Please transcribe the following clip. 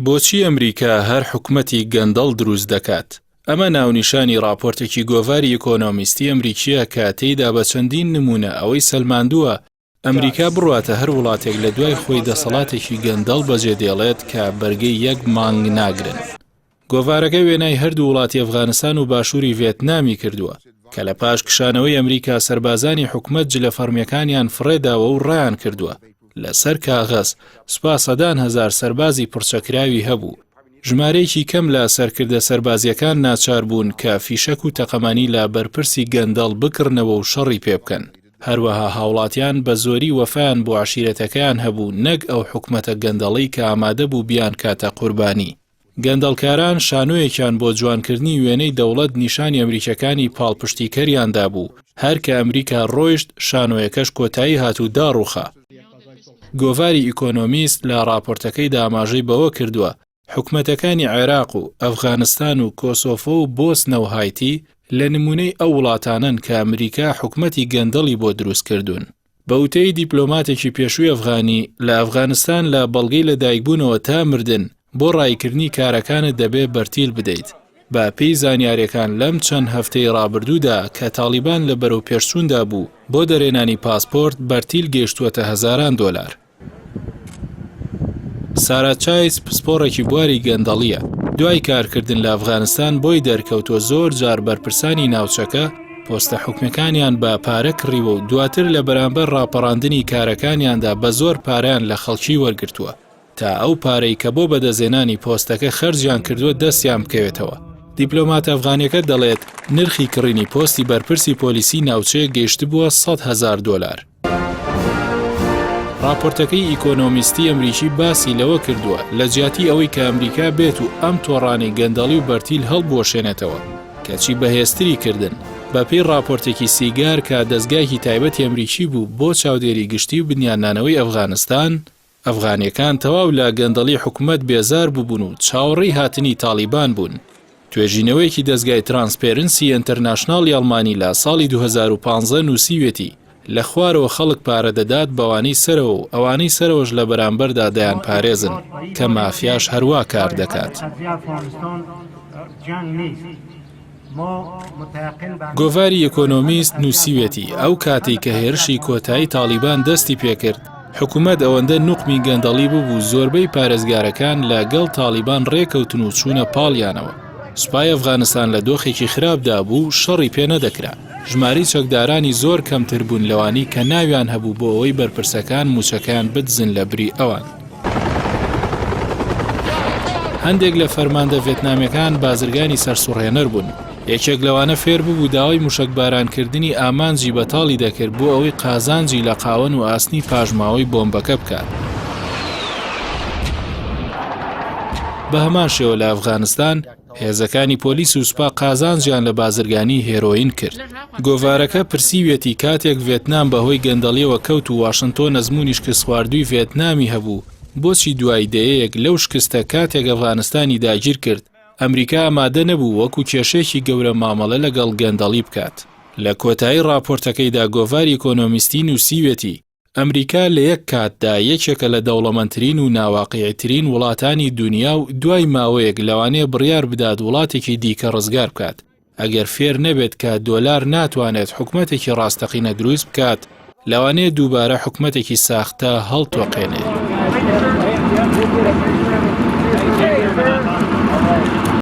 بۆچی ئەمریکا هەر حکومەتی گەندەڵ دروست دەکات؟ ئەمە ناونیشانی راپۆرتێکی گۆڤاری ئیکۆنۆمیستی ئەمریکیە کە تێیدا بە چەندین نمونە ئەوەی سەلماندووە ئەمریکا بڕواتە هەر وڵاتێک لە دوای خۆی دەسەڵاتێکی گەندەڵ بەجێدێڵێت کە بەرگەی یەک مانگ ناگرن. گۆڤارەکە وێنای هەردوو وڵاتی ئەفغانستان و باشووری ڤێتنامی کردووە کە لە پاش کشانەوەی ئەمریکا سەربازانی حکومەت جلە فەرمیەکانیان فڕێداوە و ڕایان کردووە. لەسەر کاغەز سوپاسەدان هەزار سەربازی پڕچەکراوی هەبوو. ژمارەیەکی کەم لە سەرکردە سەربازیەکان ناچار بوون کە فیشەک و تەقەمانی لە بەرپرسی گەندەڵ بکڕنەوە و شەڕی پێ بکەن. هەروەها هاوڵاتیان بە زۆری وەفایان بۆ عشیرەتەکەیان هەبوو نەک ئەو حکومەتە گەندەڵی کە ئامادە بوو بیان کاتە قوربانی. گەندەڵکاران شانۆیەکیان بۆ جوانکردنی وێنەی دەوڵەت نیشانی ئەمریکەکانی پاڵپشتیکەریاندا بوو. هەر کە ئەمریکا ڕۆیشت شانۆیەکەش کۆتایی هاتوو داڕوخا. گۆڤاری ئیکۆنۆمیست لە راپۆرتەکەی داماژەی بەوە کردووە حکومەتەکانی عێراق و ئەفغانستان و کۆسۆڤۆ و بۆسنە و هایتی لە نمونەی ئەو وڵاتانن کە ئەمریکا حکومەتی گەندەڵی بۆ دروست کردوون. بە وتەی دیپلۆماتێکی پێشووی ئەفغانی لە ئەفغانستان لە بەڵگەی لەدایکبوونەوە تا مردن بۆ ڕایکردنی کارەکانت دەبێ بەرتیل بدەیت. با پێی زانیاریەکان لەم چەند هەفتەی ڕابردوودا کە تالیبان لە بەرەو پێشچووندا بوو بۆ دەرێنانی پاسپۆرت بەرتیل گەیشتووەتە هەزاران دۆلار. سارا چایس پسپۆڕێکی بواری گەندەڵیە. دوای کارکردن لە ئەفغانستان بۆی دەرکەوتۆ زۆر جار بەرپرسانی ناوچەکە پۆستە حکومەکانیان بە پارە کڕیوە و دواتر لە بەرامبەر ڕاپەڕاندنی کارەکانیاندا بە زۆر پارەیان لە خەڵکی وەرگرتووە تا ئەو پارەی کە بۆ بەدەزێنانی پۆستەکە خەرجیان کردووە دەستیان بکەوێتەوە. دیپلۆمات ئەفغانیەکە دەڵێت نرخی کڕینی پۆستی بەرپرسی پۆلیسی ناوچەیە گەیشت بووە 100,000 دۆلار. راپۆرتەکەی ئیکۆنۆمیستی ئەمریکی باسی لەوە کردووە لە جیاتی ئەوەی کە ئەمریکا بێت و ئەم تۆڕانی گەندەڵی و بەرتیل هەڵبوەشێنێتەوە کەچی بەهێزتری کردن. بە پێی راپۆرتێکی سیگار کە دەستگایکی تایبەتی ئەمریکی بوو بۆ چاودێری گشتی و بنیاننانەوەی ئەفغانستان، ئەفغانیەکان تەواو لە گەندەڵی حکومەت بێزار بووبوون و چاوەڕێی هاتنی تالیبان بوون. توێژینەوەیەکی دەستگای ترانسپێرنسی ئینتەرناشناڵی ئەڵمانی لە ساڵی 2015 نووسیوێتی لە خوارەوە خەڵک پارە دەدات بەوانەی سەرەوە و ئەوانەی سەرەوەش لە بەرامبەردا دەیان پارێزن کە مافیاش هەروە کار دەکات. گۆڤاری ئیکۆنۆمیست نووسیوێتی ئەو کاتی کە هێرشی کۆتایی تالیبان دەستی پێکرد حکومەت ئەوەندە نوقمی گەندەڵی بوو زۆربەی پارێزگارەکان لەگەڵ تالیبان ڕێکەوتن و چوونە پاڵیانەوە. سوپای ئەفغانستان لە دۆخێکی خراپدا بوو شەڕی پێ نەدەکرا. ژماری چەکدارانی زۆر کەمتر بوون لەوانی کە ناویان هەبوو بۆ ئەوەی بەرپرسەکان موچەکان بدزن لە بری ئەوان. هەندێک لە فەرماندە ڤێتنامیەکان بازرگانی سەرسوڕهێنەر بوون. یەکێک لەوانە فێر بوو داوای موشکبارانکردنی ئامانجی بەتاڵی دەکرد بۆ ئەوەی قازانجی لە قاوەن و ئاسنی پاژماوەی بۆمبەکە بکات. بە هەمان شێوە لە ئەفغانستان هێزەکانی پۆلیس و سوپا قازانجیان لە بازرگانی هێرۆین کرد. گۆڤارەکە پرسیوێتی کاتێک ڤێتنام بەهۆی گەندەڵیەوە کەوت و واشنتۆن ئەزموونی شکست خواردووی ڤێتنامی هەبوو بۆچی دوای دەیەک لەو شکستە کاتێک ئەفغانستانی داگیر کرد ئەمریکا ئامادە نەبوو وەکو کێشەیەکی گەورە مامەڵە لەگەڵ گەندەڵی بکات. لە کۆتایی راپۆرتەکەیدا گۆڤاری ئیکۆنۆمیستی نووسیوێتی ئەمریکا لە یەک کاتدا یەکێکە لە دەوڵەمەندترین و ناواقیعترین وڵاتانی دنیا و دوای ماوەیەک لەوانەیە بڕیار بدات وڵاتێکی دیکە ڕزگار بکات. ئەگەر فێر نەبێت کە دۆلار ناتوانێت حکومەتێکی ڕاستەقینە دروست بکات لەوانەیە دووبارە حکومەتێکی ساختە هەڵتۆقێنێت.